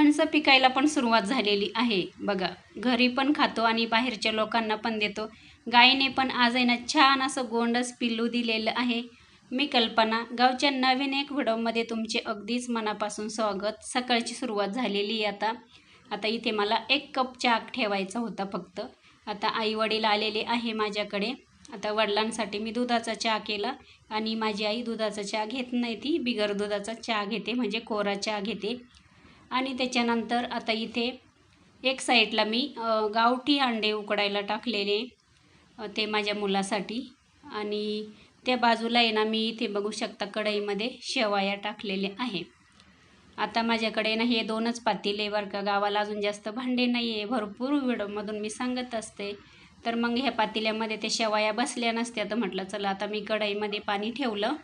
फणस पिकायला पण सुरुवात झालेली आहे बघा. घरी पण खातो आणि बाहेरच्या लोकांना पण देतो. गायीने पण आज आहे ना छान असं गोंडस पिल्लू दिलेलं आहे. मी कल्पना, गावच्या नवीन एक व्हिडिओमध्ये तुमचे अगदीच मनापासून स्वागत. सकाळची सुरुवात झालेली आता. आता इथे मला 1 कप चहा ठेवायचा होता फक्त. आता आई वडील आलेले आहे माझ्याकडे. आता वडिलांसाठी मी दुधाचा चहा केला आणि माझी आई दुधाचा चहा घेत नाही, ती बिगर दुधाचा चहा घेते, म्हणजे कोरा चहा घेते. आणि त्याच्यानंतर आता इथे एक साईडला मी गावठी अंडे उकडायला टाकलेले, ते माझ्या मुलासाठी. आणि त्या बाजूला आहे ना मी इथे बघू शकता कढईमध्ये शेवया टाकलेले आहे. आता माझ्याकडे ना हे 2च पातेले बरं का. गावाला अजून जास्त भांडे नाही आहे, भरपूर व्हिडिओमधून मी सांगत असते. तर मग ह्या पातेल्यामध्ये ते शेवया बसल्या नसत्या, तर म्हटलं चला आता मी कढईमध्ये पाणी ठेवलं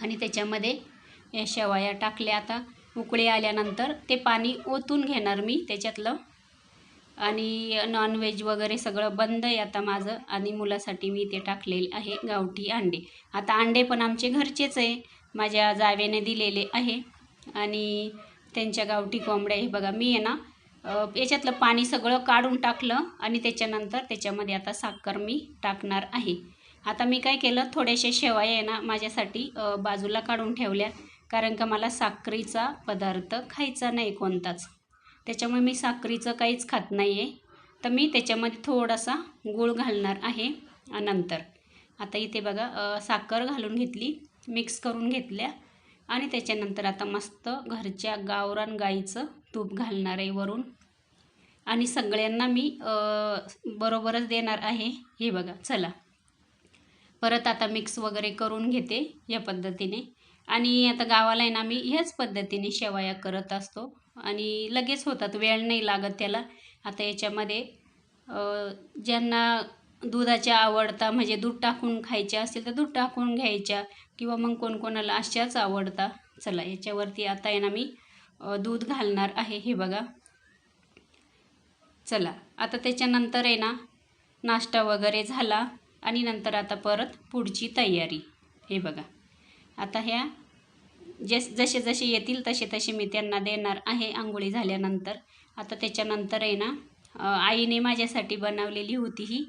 आणि त्याच्यामध्ये या शेवया टाकल्या. आता उकळी आल्यानंतर ते पाणी ओतून घेणार मी त्याच्यातलं. आणि नॉनव्हेज वगैरे सगळं बंद आहे आता माझं. आणि मुलासाठी मी ते टाकलेले आहे गावठी अंडे. आता अंडे पण आमचे घरचेच आहे, माझ्या जावेने दिलेले आहे. आणि त्यांच्या गावठी कोंबड्या आहे बघा. मी आहे ना याच्यातलं पाणी सगळं काढून टाकलं आणि त्याच्यानंतर त्याच्यामध्ये आता साखर मी टाकणार आहे. आता मी काय केलं, थोड्याशा शेवया आहे ना माझ्यासाठी बाजूला काढून ठेवल्या, कारण का मला साखरेचा पदार्थ खायचा नाही कोणताच. त्याच्यामुळे मी साखरेचं काहीच खात नाही आहे. तर मी त्याच्यामध्ये थोडासा गूळ घालणार आहे नंतर. आता इथे बघा साखर घालून घेतली, मिक्स करून घेतल्या. आणि त्याच्यानंतर आता मस्त घरच्या गावरान गाईचं तूप घालणार आहे वरून. आणि सगळ्यांना मी बरोबरच देणार आहे. हे बघा, चला परत आता मिक्स वगैरे करून घेते या पद्धतीने. आणि आता गावाला आहे ना मी ह्याच पद्धतीने शेवया करत असतो आणि लगेच होतात, वेळ नाही लागत त्याला. आता याच्यामध्ये ज्यांना दुधाच्या आवडता, म्हणजे दूध टाकून खायच्या असतील तर दूध टाकून घ्यायच्या, किंवा मग कोणकोणाला अशाच आवडता. चला याच्यावरती आता आहे ना मी दूध घालणार आहे. हे बघा, चला आता त्याच्यानंतर आहे ना नाश्ता वगैरे झाला आणि नंतर आता परत पुढची तयारी. हे बघा, आता ह्या जसे जसे येतील तसे तसे मी त्यांना देणार आहे आंघोळी झाल्यानंतर. आता त्याच्यानंतर आहे ना आईने माझ्यासाठी बनवलेली होती ही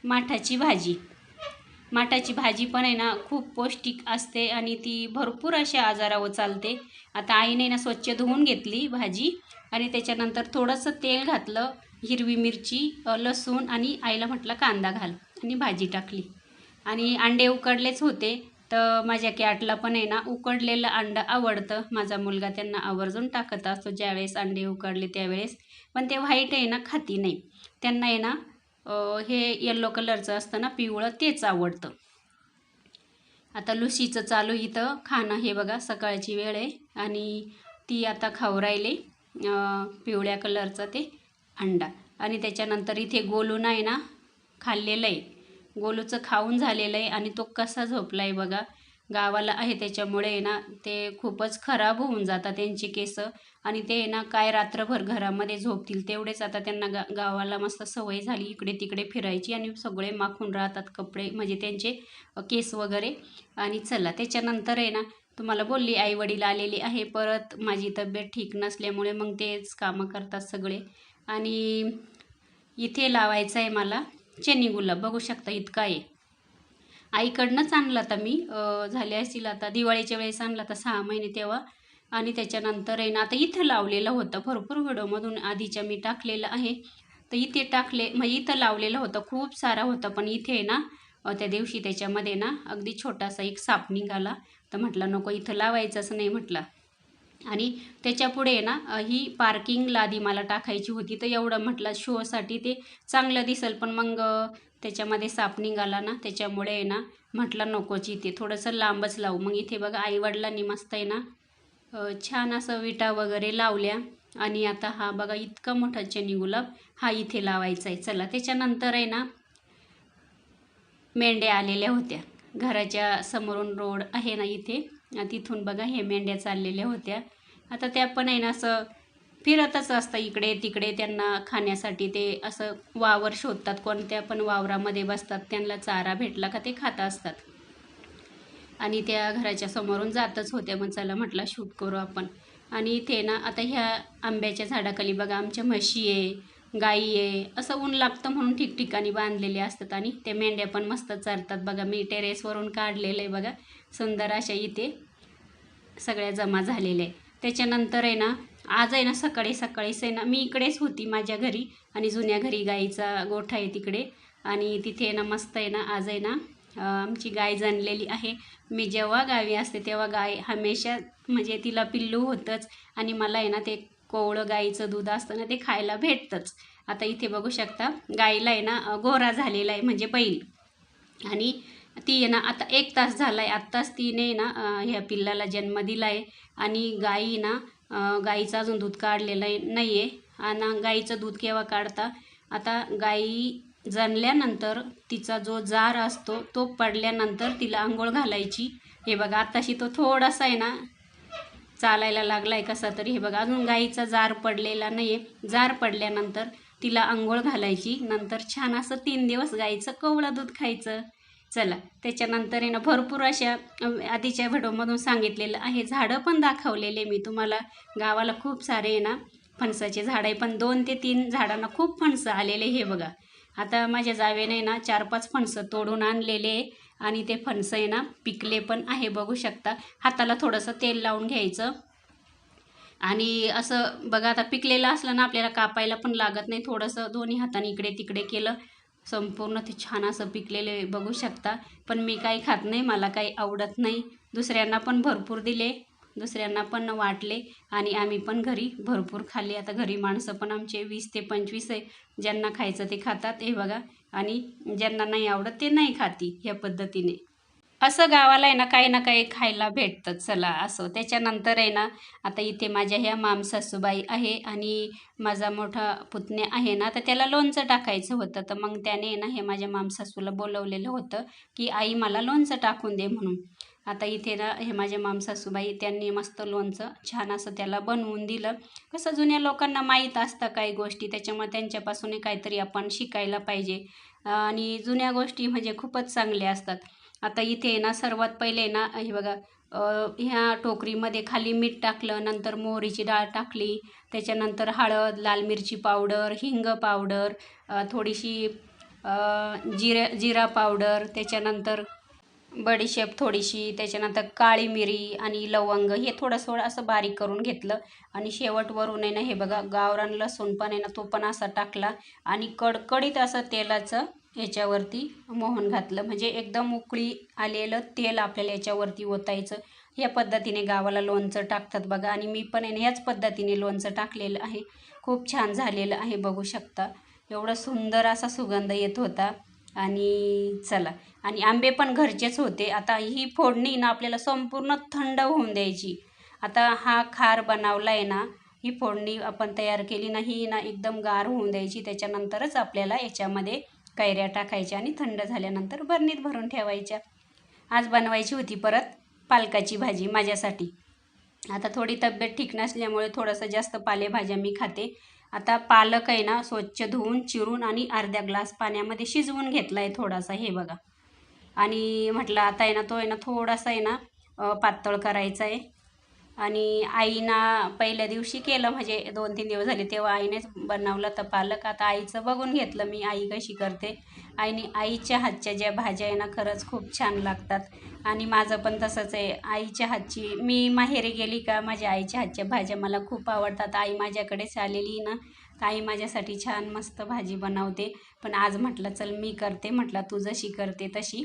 माठाची भाजी. माठाची भाजी पण आहे ना खूप पौष्टिक असते आणि ती भरपूर अशा आजारावर चालते. आता आईने ना स्वच्छ धुवून घेतली भाजी आणि त्याच्यानंतर थोडंसं तेल घातलं, हिरवी मिरची, लसूण आणि आईला म्हटलं कांदा घाल, आणि भाजी टाकली. आणि अंडे उकडलेच होते, तर माझ्या कॅटला पण आहे ना उकडलेलं अंडं आवडतं. माझा मुलगा त्यांना आवर्जून टाकत असतो ज्यावेळेस अंडे उकडले त्यावेळेस. पण ते व्हाईट आहे ना खाती नाही, त्यांना आहे ना हे येल्लो कलरचं असतं ना पिवळं, तेच आवडतं. आता लुसीचं चालू इथं खाणं. हे बघा सकाळची वेळ आहे आणि ती आता खाऊ राहिले पिवळ्या कलरचं ते अंडा. आणि त्याच्यानंतर इथे गोलून आहे ना खाल्लेलं आहे, गोलूचं खाऊन झालेलं आहे. आणि तो कसा झोपला आहे बघा. गावाला आहे त्याच्यामुळे आहे ना ते खूपच खराब होऊन जातात त्यांची केस. आणि ते आहे ना काय रात्रभर घरामध्ये झोपतील तेवढेच. आता त्यांना गावाला मस्त सवय झाली इकडे तिकडे फिरायची आणि सगळे माखून राहतात कपडे, म्हणजे त्यांचे केस वगैरे. आणि चला त्याच्यानंतर आहे ना तुम्हाला बोलली आई वडील आलेले आहे. परत माझी तब्येत ठीक नसल्यामुळे मग तेच कामं करतात सगळे. आणि इथे लावायचं आहे मला चेनी गुलाब, बघू शकता इतका आहे. आईकडनंच आणला तर मी झाले असतील आता दिवाळीच्या वेळेस आणला तर 6 महिने तेव्हा. आणि त्याच्यानंतर आहे ना आता इथं लावलेलं होतं, भरपूर व्हिडिओमधून आधीच्या मी टाकलेलं आहे. तर इथे टाकले, म्हणजे इथं लावलेलं होतं, खूप सारा होता. पण इथे आहे ना त्या दिवशी त्याच्यामध्ये ना अगदी छोटासा एक साप निघाला. तर म्हटलं नको, इथं लावायचंच नाही म्हटलं. आणि त्याच्यापुढे ना ही पार्किंगला आधी मला टाकायची होती, तर एवढं म्हटलं शोसाठी ते चांगलं दिसेल. पण मग त्याच्यामध्ये साप निघाला ना, त्याच्यामुळे आहे ना म्हटलं नकोच, इथे थोडंसं लांबच लावू. मग इथे बघा आईवडिलांनी मस्त आहे ना छान असं विटा वगैरे लावल्या. आणि आता हा बघा इतका मोठा चनी गुलाब हा इथे लावायचा आहे. चला त्याच्यानंतर आहे ना मेंढ्या आलेल्या होत्या. घराच्या समोरून रोड आहे ना इथे, तिथून बघा हे मेंढ्या चाललेल्या होत्या. आता त्या पण आहे ना असं फिरतच असतं इकडे तिकडे, त्यांना खाण्यासाठी ते असं वावर शोधतात, कोणत्या पण वावरामध्ये बसतात, त्यांना चारा भेटला का ते खात असतात. आणि त्या घराच्या समोरून जातच होत्या. मग चला म्हटलं शूट करू आपण. आणि इथे ना आता ह्या आंब्याच्या झाडाखाली बघा आमच्या म्हशी आहे, गाई आहे. असं ऊन लागतं म्हणून ठिकठिकाणी बांधलेले असतात आणि ते मेंढ्या पण मस्त चरतात बघा. मी टेरेसवरून काढलेलं आहे बघा, सुंदर अशा इथे सगळ्या जमा झालेल्या आहे. त्याच्यानंतर आहे ना आज आहे ना सकाळी सकाळीच आहे ना मी इकडेच होती माझ्या घरी आणि जुन्या घरी गाईचा गोठा आहे तिकडे. आणि तिथे ना मस्त आहे ना आज आहे ना आमची गाय जणलेली आहे. मी जेव्हा गावी असते तेव्हा गाय हमेशा म्हणजे तिला पिल्लू होतंच आणि मला आहे ना ते कोवळं गाईचं दूध असतं ना ते खायला भेटतंच. आता इथे बघू शकता गाईला आहे ना गोरा झालेला आहे म्हणजे बैल. आणि ती आहे ना आता 1 तास झाला आहे, आत्ताच तिने ना ह्या पिल्लाला जन्म दिला आहे. आणि गाई ना गाईचं अजून दूध काढलेलं नाही आहे. आणि गाईचं दूध केव्हा काढता, आता गाई जणल्यानंतर तिचा जो जार असतो तो पडल्यानंतर तिला आंघोळ घालायची. हे बघा आत्ताशी तो थोडासा आहे ना चालायला लागला आहे कसा तरी. हे बघा अजून गाईचा जार पडलेला नाही आहे. जार पडल्यानंतर तिला आंघोळ घालायची. नंतर छान असं 3 दिवस गाईचं कोवळं दूध खायचं. चला त्याच्यानंतर आहे ना भरपूर अशा आधीच्या व्हिडिओमधून सांगितलेलं आहे, झाडं पण दाखवलेले मी तुम्हाला. गावाला खूप सारे आहे ना फणसाचे झाड आहे, पण 2 ते 3 झाडांना खूप फणसं आलेले. हे बघा आता माझ्या जावेने ना 4-5 फणसं तोडून आणलेले आहे आणि ते फणसं आहे ना पिकले पण आहे बघू शकता. हाताला थोडंसं तेल लावून घ्यायचं आणि असं बघा आता पिकलेलं असलं ना आपल्याला कापायला पण लागत नाही. थोडंसं दोन्ही हाताने इकडे तिकडे केलं संपूर्ण ते छान असं पिकलेले बघू शकता. पण मी काही खात नाही, मला काही आवडत नाही. दुसऱ्यांना पण भरपूर दिले, दुसऱ्यांना पण वाटले आणि आम्ही पण घरी भरपूर खाल्ले. आता घरी माणसं पण आमचे 20 ते 25 आहे. ज्यांना खायचं ते खातात हे बघा आणि ज्यांना नाही आवडत ते नाही खाती. ह्या पद्धतीने असं गावाला आहे ना काही खायला भेटतं. चला असो. त्याच्यानंतर आहे ना आता इथे माझ्या ह्या मामसासूबाई आहे आणि माझा मोठा पुतण्या आहे ना तर त्याला लोणचं टाकायचं होतं. तर मग त्याने ना हे माझ्या मामसासूला बोलवलेलं होतं की आई मला लोणचं टाकून दे म्हणून. आता इथे ना हे माझ्या मामसासूबाई त्यांनी मस्त लोणचं छान असं त्याला बनवून दिलं. कसं जुन्या लोकांना माहीत असतं काही गोष्टी, त्याच्यामुळे त्यांच्यापासूनही काहीतरी आपण शिकायला पाहिजे. आणि जुन्या गोष्टी म्हणजे खूपच चांगल्या असतात. आता इथे ना सर्वात पहिले ना हे बघा ह्या टोकरीमध्ये खाली मीठ टाकलं, नंतर मोहरीची डाळ टाकली, त्याच्यानंतर हळद, लाल मिरची पावडर, हिंग पावडर, थोडीशी जिरा पावडर, त्याच्यानंतर बडीशेप थोडीशी, त्याच्यानंतर काळी मिरी आणि लवंग हे थोडं असं बारीक करून घेतलं. आणि शेवटवरून आहे ना हे बघा गावरान लसूण पण आहे ना तो पण असा टाकला आणि कडकडीत असं तेलाचं ह्याच्यावरती मोहन घातलं. म्हणजे एकदम उकळी आलेलं तेल आपल्याला याच्यावरती ओतायचं. या पद्धतीने गावाला लोणचं टाकतात बघा. आणि मी पण आहे ना ह्याच पद्धतीने लोणचं टाकलेलं आहे. खूप छान झालेलं आहे बघू शकता. एवढं सुंदर असा सुगंध येत होता. आणि चला आणि आंबे पण घरचेच होते. आता ही फोडणी ना आपल्याला संपूर्ण थंड होऊन द्यायची. आता हा खार बनवला आहे ना, ही फोडणी आपण तयार केली ना ही ना एकदम गार होऊन द्यायची. त्याच्यानंतरच आपल्याला याच्यामध्ये कैऱ्या टाकायच्या आणि थंड झाल्यानंतर बरणीत भरून ठेवायच्या. आज बनवायची होती परत पालकाची भाजी माझ्यासाठी. आता थोडी तब्येत ठीक नसल्यामुळे थोडंसं जास्त पालेभाज्या मी खाते. आता पालक आहे ना स्वच्छ धुवून चिरून आणि अर्धा ग्लास पाण्यामध्ये शिजवून घेतला आहे थोडासा. हे बघा आणि म्हटलं आता आहे ना तो आहे ना थोडासा आहे ना पातळ करायचा आहे. आणि आईना पहिल्या दिवशी केलं म्हणजे 2-3 दिवस झाले तेव्हा आईनेच बनवलं तर पालक. आता आईचं बघून घेतलं मी आई कशी करते. आईच्या हातच्या ज्या भाज्या आहे ना खरंच खूप छान लागतात. आणि माझं पण तसंच आहे. आईच्या हातची मी माहेरी गेली का माझ्या आईच्या हातच्या भाज्या मला खूप आवडतात. आई माझ्याकडेच आलेली ना तर आई माझ्यासाठी छान मस्त भाजी बनवते. पण आज म्हटलं चल मी करते, म्हटलं तू जशी करते तशी.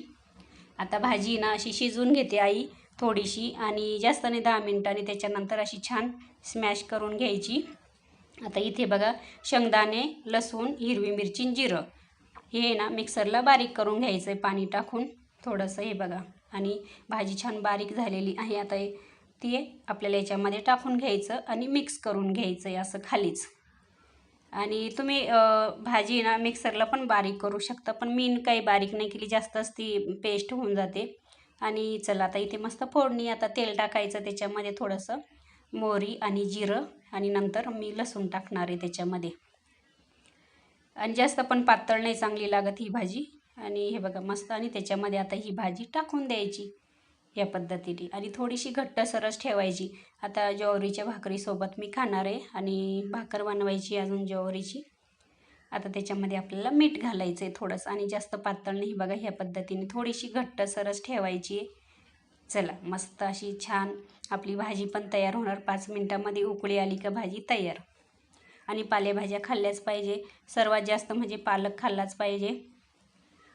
आता भाजी ना अशी शिजवून घेते आई थोडीशी आणि जास्त नाही 10 मिनिटांनी. त्याच्यानंतर अशी छान स्मॅश करून घ्यायची. आता इथे बघा शेंगदाणे, लसूण, हिरवी मिरची, जिरं हे ना मिक्सरला बारीक करून घ्यायचं आहे पाणी टाकून थोडंसं. हे बघा आणि भाजी छान बारीक झालेली आहे. आता ती आपल्याला याच्यामध्ये टाकून घ्यायचं आणि मिक्स करून घ्यायचं आहे असं खालीच. आणि तुम्ही भाजी ना मिक्सरला पण बारीक करू शकता, पण मी काही बारीक नाही केली, जास्तच ती पेस्ट होऊन जाते. आणि चला आता इथे मस्त फोडणी. आता तेल टाकायचं त्याच्यामध्ये थोडंसं मोहरी आणि जिरं आणि नंतर मी लसूण टाकणार आहे त्याच्यामध्ये. आणि जास्त पण पातळ नाही चांगली लागत ही भाजी. आणि हे बघा मस्त आणि त्याच्यामध्ये आता ही भाजी टाकून द्यायची. या पद्धतीने आणि थोडीशी घट्टसरच ठेवायची. आता ज्वारीच्या भाकरीसोबत मी खाणार आहे आणि भाकर बनवायची अजून ज्वारीची. आता त्याच्यामध्ये आपल्याला मीठ घालायचं आहे थोडंसं आणि जास्त पातळ नाही बघा. ह्या पद्धतीने थोडीशी घट्टसरच ठेवायची आहे. चला मस्त अशी छान आपली भाजी पण तयार होणार. 5 मिनटामध्ये उकळी आली का भाजी तयार. आणि पालेभाज्या खाल्ल्याच पाहिजे. सर्वात जास्त म्हणजे पालक खाल्लाच पाहिजे.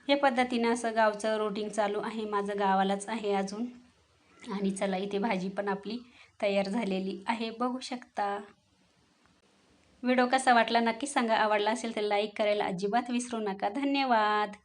या पद्धतीनं असं गावचं रुटीन चालू आहे माझं. गावालाच आहे अजून. आणि चला इथे भाजी पण आपली तयार झालेली आहे, बघू शकता. व्हिडिओ कसा वाटला नक्की सांगा. आवडला असेल तर लाईक करायला अजिबात विसरू नका. धन्यवाद.